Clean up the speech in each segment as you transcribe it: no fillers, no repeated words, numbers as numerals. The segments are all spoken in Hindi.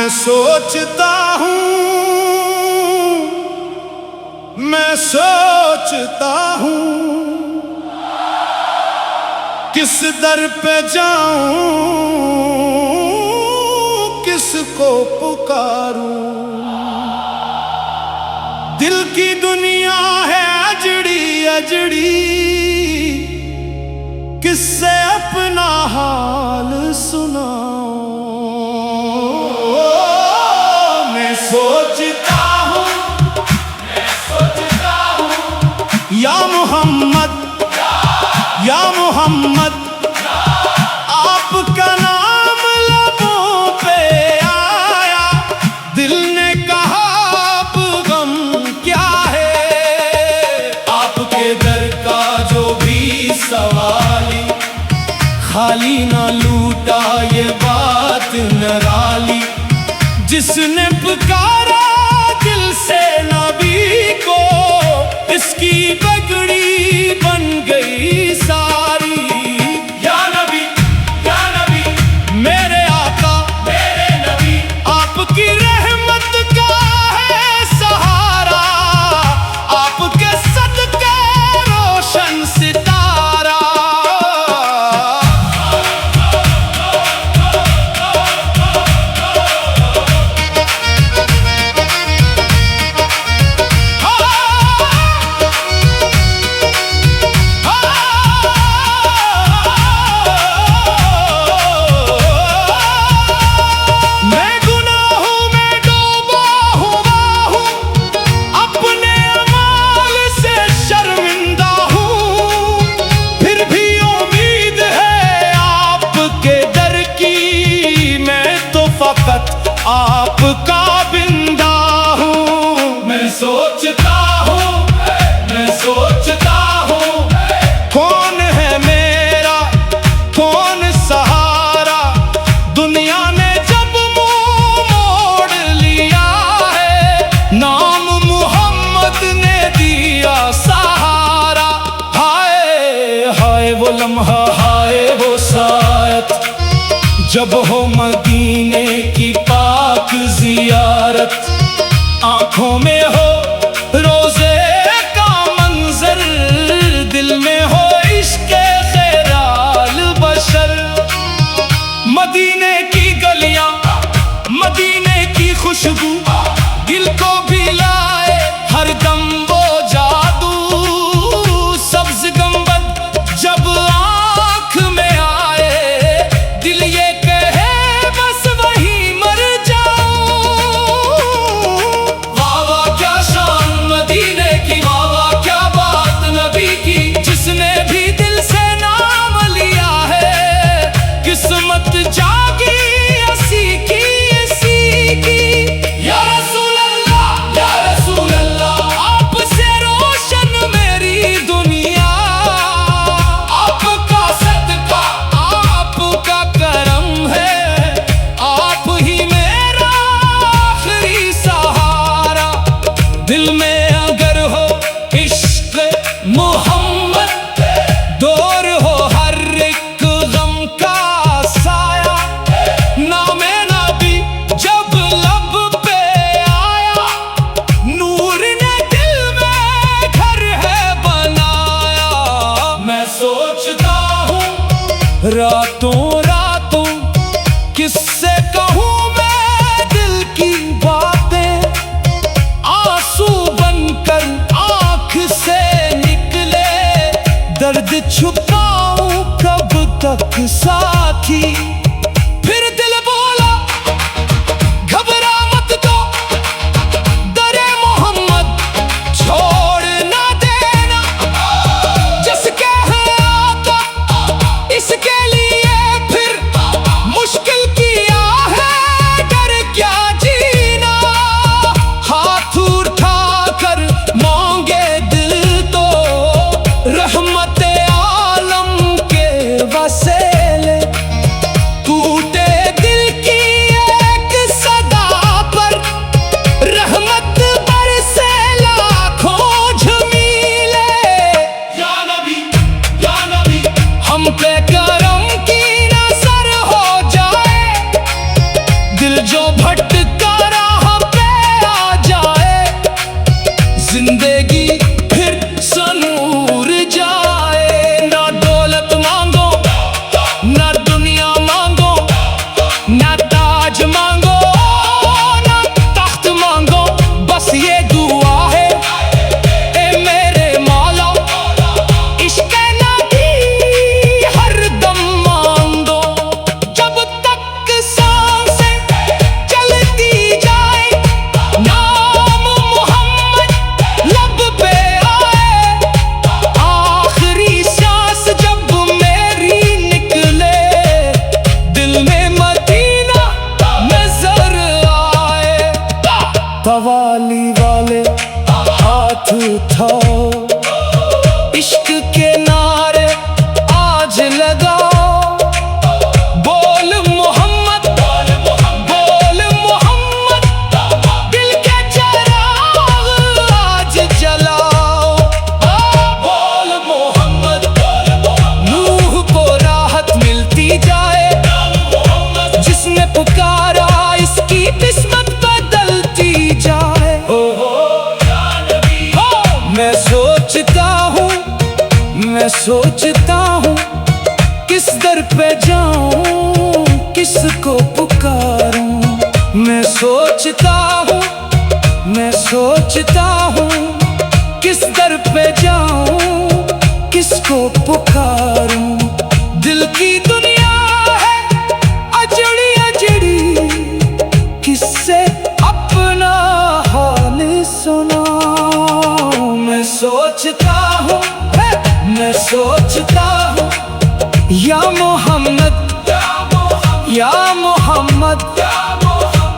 मैं सोचता हूँ, मैं सोचता हूँ किस दर पे जाऊं, किसको पुकारूं। दिल की दुनिया है अजड़ी अजड़ी, किससे अपना हाल सुनाऊं। मैं सोचता हूँ, या मोहम्मद, या मोहम्मद, आपका नाम लबों पे आया, दिल ने कहा अब गम क्या है। आपके दर का जो भी सवाली, खाली ना लूटा ये बात निराली। जिसने पुकारा दिल से नबी को, इसकी पगड़ी बन गई सारी। या नबी, या नबी, मेरे आका, मेरे नबी, आपकी रहमत का है सहारा, आपके सदके रोशन सितारा। आपका बिंदा हूँ। मैं सोचता हूँ, मैं सोचता हूँ, कौन है मेरा, कौन सहारा। दुनिया ने जब मुंह मोड़ लिया है, नाम मोहम्मद ने दिया सहारा। हाय हाय वो लम्हा, हाय वो सायत, जब हो मदीने की पाक जियारत। आंखों में हो रोजे का मंजर, दिल में हो इश्क़े ख़ैराल बशर। मदीने की गलियां, मदीने की खुशबू, दिल को भी लाए हर दम वो जादू। सब्ज़ गंबद जब आँख में आए, दिल ये जागी असी की, असी की। या रसूल अल्लाह, या रसूल अल्लाह, आपसे रोशन मेरी दुनिया। आपका सदका, आपका करम है, आप ही मेरा आखिरी सहारा। दिल में अगर हो इश्क मोहम्मद, दूर हो हर एक गम का साया। नामे नबी जब लब पे आया, नूर ने दिल में घर है बनाया। मैं सोचता हूँ रातों रातों, किससे कहूँ मैं दिल की बातें। आंसू बनकर आँख से निकले, दर्द छुपाऊं कब तक साथी। फिर दिल बोला घबरा मत दो, दरे मोहम्मद छोड़ ना देना। जिसके है आका इसके लिए फिर मुश्किल किया है, डर क्या जीना। हाथ उठा कर मांगे दिल तो, रहमत आलम के वसेले। सोचता हूँ, मैं सोचता हूँ, किस दर पे जाऊं, किसको पुकारूं। मैं सोचता हूँ, मैं सोचता हूँ, किस दर पे जाऊं, किसको पुकारूं। दिल की दुनिया है अजड़ी अजड़ी, किससे अपना हाल सुनाऊं। मैं सोचता हूँ, मैं सोचता हूँ, या मोहम्मद, या मोहम्मद,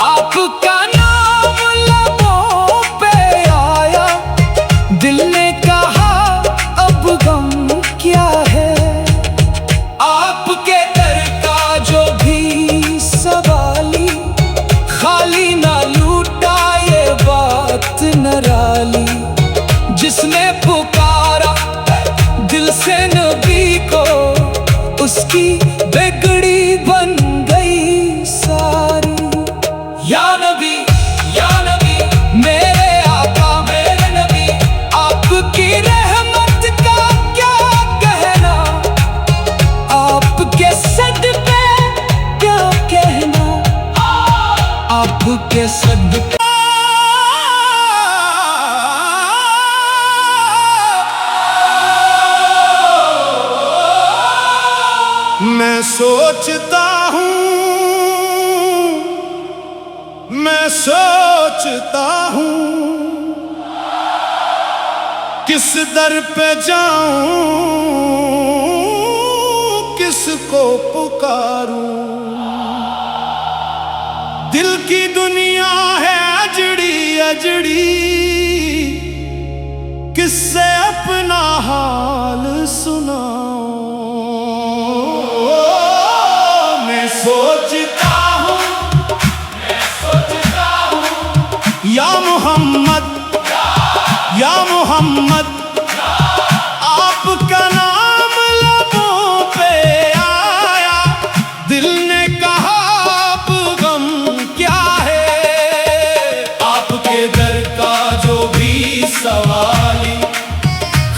आपका नाम लबों पे आया। दिल ने कहा अब गम क्या है, आपके दर का जो भी सवाली, खाली ना लूटा ये बात निराली। जिसने पुकारा दिल से नबी को, उसकी बिगड़ी बन गई सारी। या नबी, या नबी, मेरे आका, मेरे नबी, आपकी रहमत का क्या कहना, आपके सदक़े क्या कहना, आपके सदक़े। मैं सोचता हूँ, मैं सोचता हूँ, किस दर पे जाऊं, किसको पुकारूं। दिल की दुनिया है अजड़ी अजड़ी, किससे अपना हाल सुनाऊं। सोचता हूँ, मैं सोचता हूँ, या मोहम्मद, या मोहम्मद, आपका नाम लबों पे आया। दिल ने कहा अब गम क्या है, आपके दर का जो भी सवाली,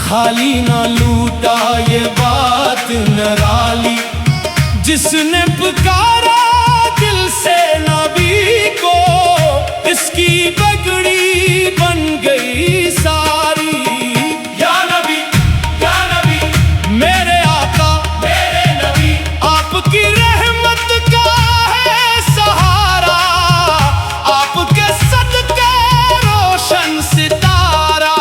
खाली ना लूटा ये बात निराली। जिसने पुकारा दिल से नबी को, इसकी बिगड़ी बन गई सारी। या नबी, या नबी, मेरे आका, मेरे नबी, आपकी रहमत का है सहारा, आपके सदक़े रोशन सितारा।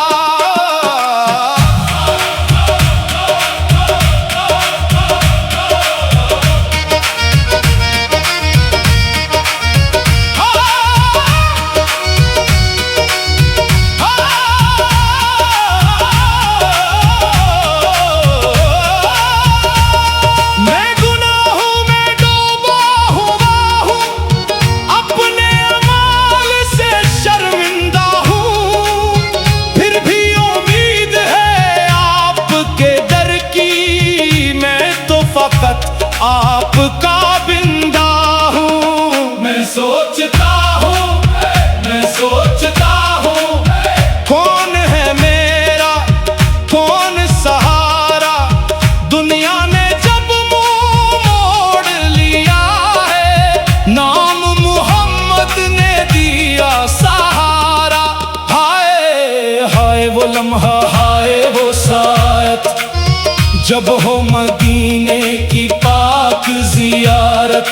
आपका बिंदा हूँ। मैं सोचता हूँ, मैं सोचता हूँ, कौन है मेरा, कौन सहारा। दुनिया ने जब मुंह मोड़ लिया है, नाम मोहम्मद ने दिया सहारा। हाय हाय वो लम्हा, हाय वो सायत, जब हो मदीने की पाक जियारत।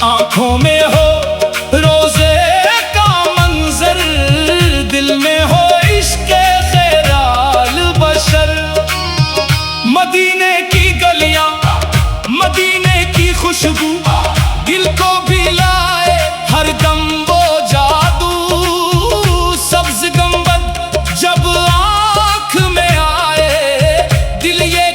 आंखों में हो रोजे का मंजर, दिल में हो इश्क़े ख़ैराल बशर। मदीने की गलियां, मदीने की खुशबू, दिल को भी लाए हर दम वो जादू। सब्ज़ गंबद जब आँख में आए, दिल ये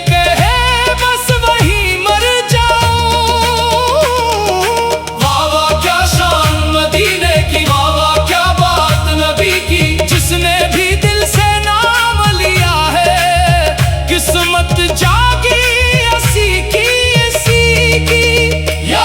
किस्मत जागी असी की, असी की। या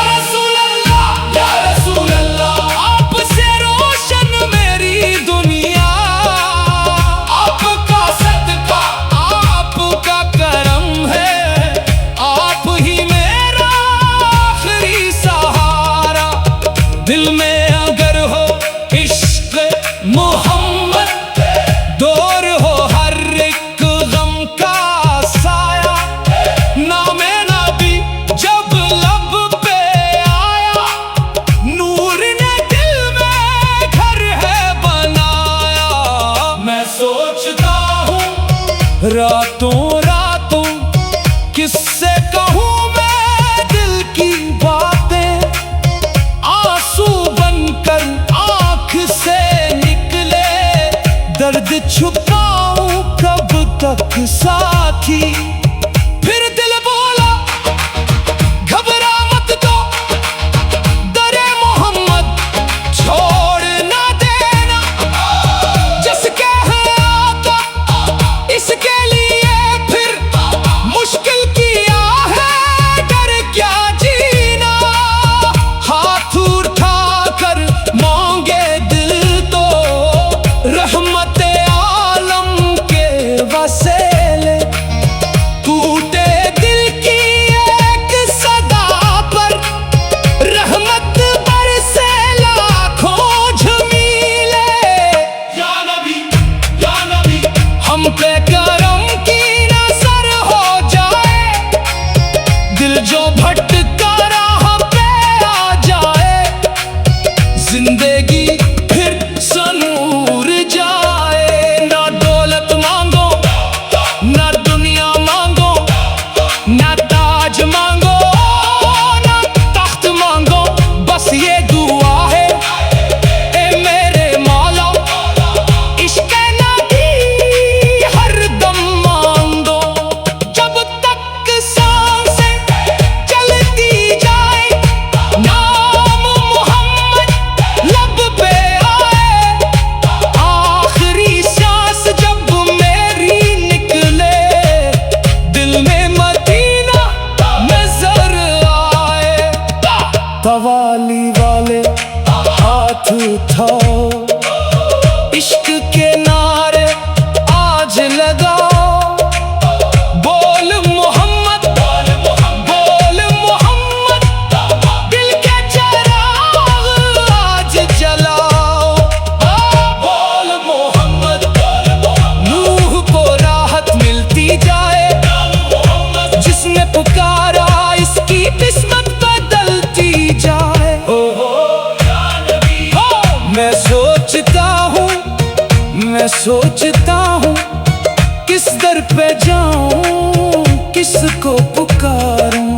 रातों रातों किससे कहूँ मैं दिल की बातें, आंसू बनकर आँख से निकले, दर्द छुपाऊं कब तक साथी। फिर दिल बोला घबरा मत तो, दरे मोहम्मद छोड़ ना देना, जिसके है आता इसके लिए फिर मुश्किल किया है, डर क्या जीना। हाथ उठाकर मांगे दिल तो रहमत आलम के वसीले, टूटे दिल की एक सदा पर रहमत बरसे लाखों झमीले। या नबी हम पे करम की नजर हो जाए, दिल जो भटका राह पे आ जाए, जिंदगी फिर सनूर जाए। ना दौलत मांगो ना दुनिया मांगो, ना ताज मांगो ना तख्त मांगो, बस ये दुआ है ए मेरे मौला, इश्क़ नबी हर दम मांगो। जब तक सांसें चलती जाए, नाम मोहम्मद लब पे आए, आखिरी सांस जब मेरी निकले, दिल में मदीना नजर आए। कवाली वाले हाथ उठाओ, इश्क के नारे आज लगाओ, बोल मोहम्मद बोल मोहम्मद, दिल के चिराग आज जलाओ। बोल मोहम्मद रूह को राहत मिलती जाए, जिसने पुकारा इसकी किस्मत बदलती जाए। मैं सोचता हूँ किस दर पे जाऊं, किसको पुकारूं।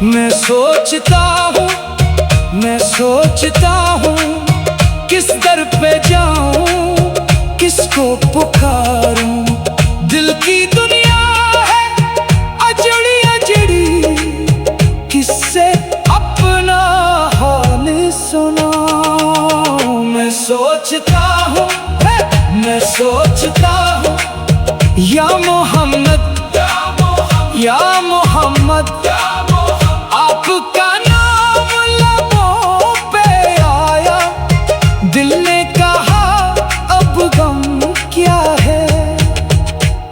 मैं सोचता हूँ किस दर पे जाऊं, किसको पुकारूं। दिल की दुनिया है अजड़ी अजड़ी, किससे अपना हाल सुनाऊं। मैं सोचता हूँ या मोहम्मद या मोहम्मद, आपका नाम लबों पे आया, दिल ने कहा अब गम क्या है।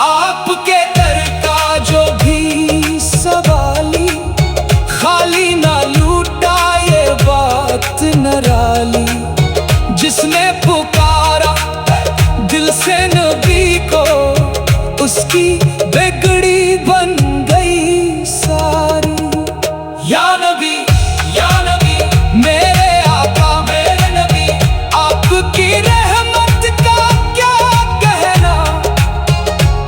आपके दर का जो भी सवाली, खाली ना लूटा ये बात निराली, जिसने पुकारा दिल से नबी को, उसकी बिगड़ी बन गई सारी। या नबी मेरे आका मेरे नबी, आपकी रहमत का क्या कहना,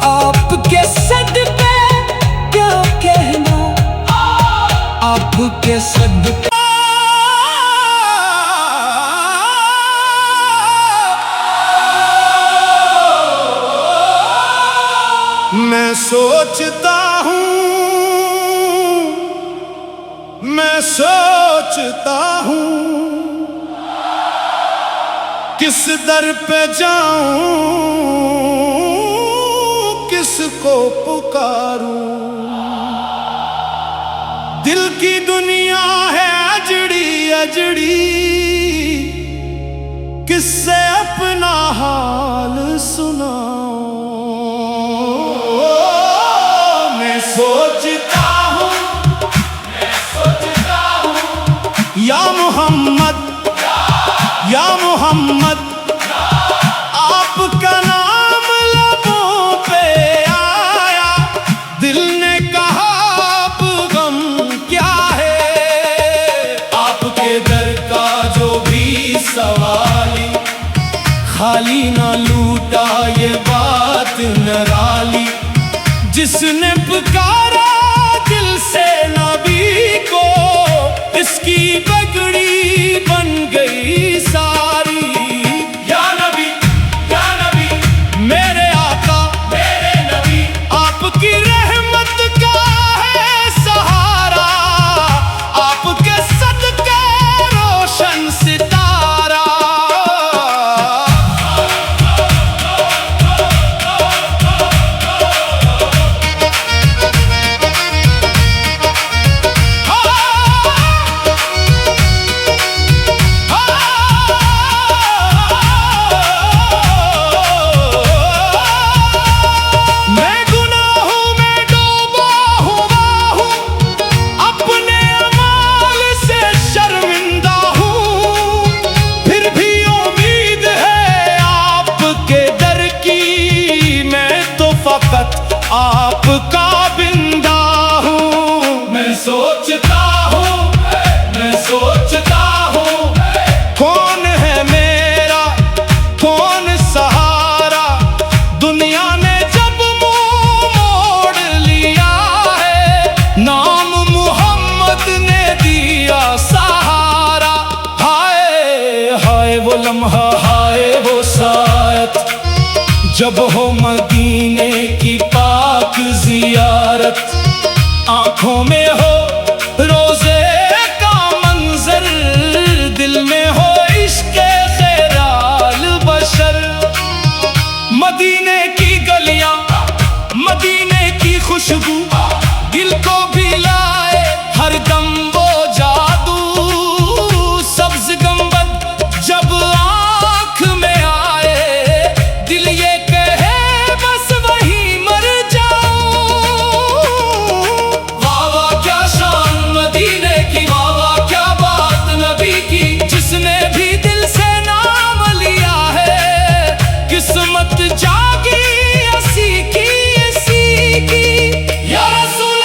आपके सदक़े क्या कहना, आपके सदक़े। मैं सोचता हूँ किस दर पे जाऊं, किसको पुकारूं। दिल की दुनिया है अजड़ी अजड़ी, किससे अपना हाल सुनाऊं। मैं सोचता हूँ या मोहम्मद आपका नाम लबों पे आया, दिल ने कहा अब गम क्या है। आपके दर का जो भी सवाली, खाली ना लूटा ये जिसने पुकारा दिल से नबी को, इसकी पगड़ी बन गई सारी। या नबी मेरे आका मेरे नबी, आपकी रहमत का है सहारा, आपके सदके रोशन सितारा। आपका बिंदा हूँ। मैं सोचता हूँ कौन है मेरा कौन सहारा। दुनिया ने जब मुंह मोड़ लिया है, नाम मोहम्मद ने दिया सहारा। हाय हाय वो लम्हा, हाय वो सायत, जब हो मदीने की पाक जियारत। आंखों में हो रोजे का मंजर, दिल में हो इश्क़े ख़ैराल बशर। मदीने की गलियां मदीने की खुशबू, दिल को भी लाए हर दम वो जादू। सब्ज़ गंबद जब आँख में आए, दिल ये किस्मत जागी ऐसी की। या रसूल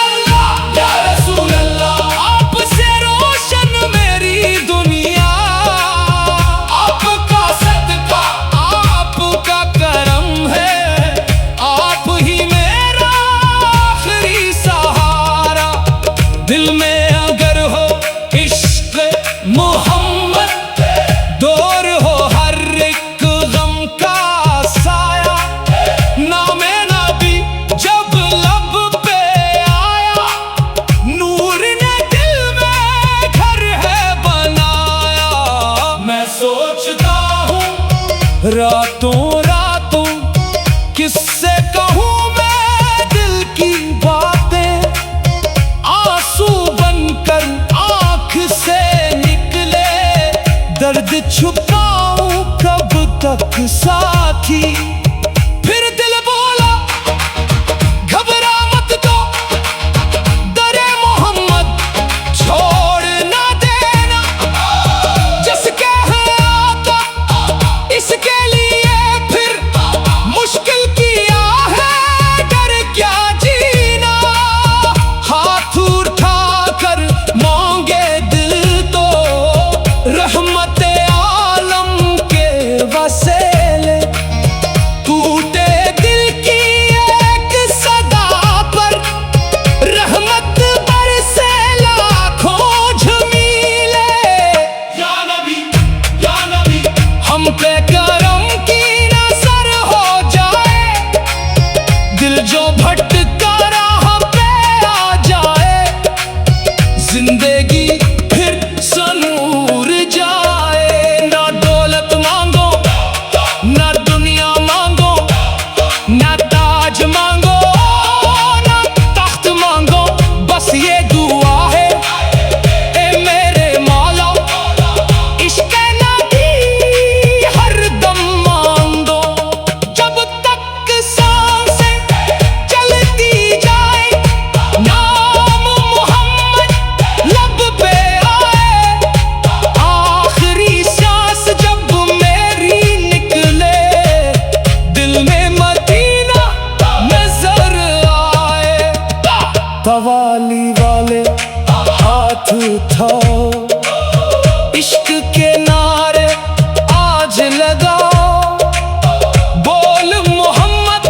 अल्लाह आपसे रोशन मेरी दुनिया। आपका सदका आपका करम है, आप ही मेरा आखिरी सहारा। दिल में अगर हो इश्क़ मोहम्मद, दूर हो हर एक गम का साया। नामे नबी जब लब पे आया, नूर ने दिल में घर है बनाया। मैं सोचता हूँ रातों किससे कहूँ मैं दिल की बातें। आंसू बनकर आँख से निकले, दर्द छुपाऊं कब तक साथी। फिर दिल बोला घबरा मत तो, दरे मोहम्मद छोड़ ना देना। जिसके है आता इसके लिए फिर मुश्किल किया है, डर क्या जीना। हाथ उठाकर मांगे दिल तो, रहमत आलम के वसीले। टूटे दिल की एक सदा पर रहमत बरसे लाखों झमीले। या नबी हम पे करम की नजर हो जाए, दिल जो भटका राह पे आ जाए। जिंदगी फिर सनूर जाए। ना दौलत मांगो ना दुनिया मांगो, ना ताज मांगो ना तख्त मांगो, बस ये दुआ है ए मेरे मौला, इश्क़ नबी हर दम मांगो। जब तक सांसें चलती जाए, नाम मोहम्मद लब पे आए। आखिरी सांस जब मेरी निकले, दिल में मदीना नजर आए। कवाली वाले हाथ उठाओ, इश्क के नारे आज लगाओ। बोल मोहम्मद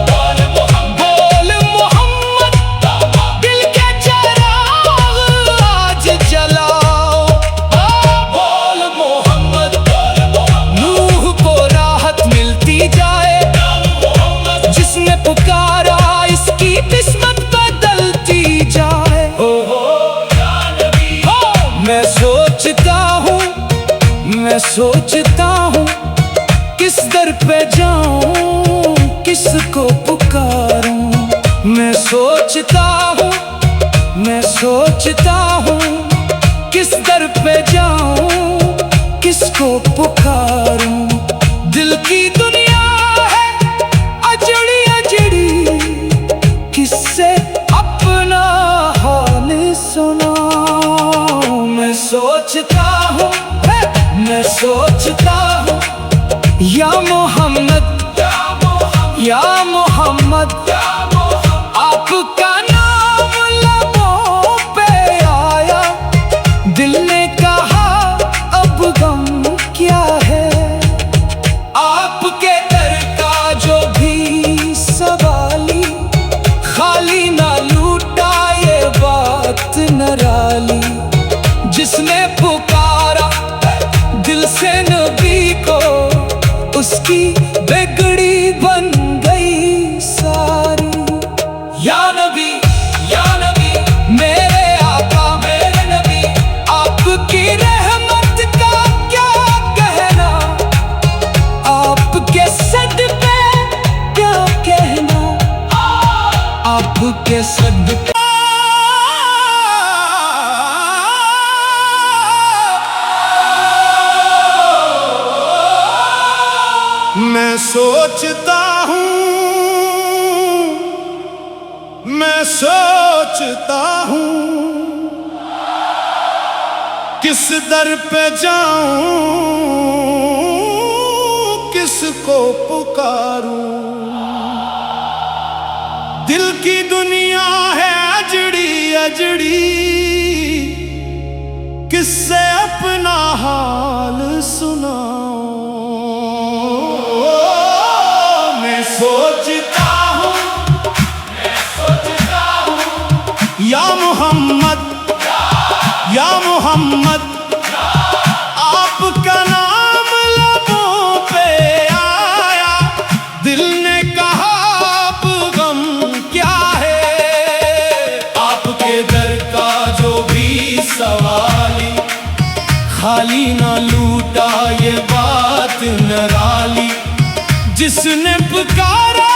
सोचता हूँ, मैं सोचता हूँ, किस दर पे जाऊं, किसको पुकारूं। दिल की दुनिया है अजड़ी अजड़ी, किससे अपना हाल सुनाऊं। मैं सोचता हूँ, मैं सोचता हूँ, या मोहम्मद, या मोहम्मद, आपका नाम लबों पे आया। दिल ने कहा अब गम क्या है, आपके दर का जो भी सवाली, खाली ना लूटा ये बात निराली। जिसने पुकारा दिल से नबी को, उसकी बिगड़ी बन गई सारी। या नबी, या नबी, मेरे आका, मेरे नबी, आपकी रहमत का क्या कहना, आपके सदक़े क्या कहना, आपके सदक़े। मैं सोचता हूँ, मैं सोचता हूँ, किस दर पे जाऊं, किसको पुकारूं। दिल की दुनिया है अजड़ी अजड़ी, किससे अपना हाल सुनाऊं। मैं सोचता हूँ, या मोहम्मद, या मोहम्मद, आपका नाम लबों पे आया। दिल ने कहा अब गम क्या है, आपके दर का जो भी सवाली, खाली ना लूटा ये बात निराली। जिसने पुकारा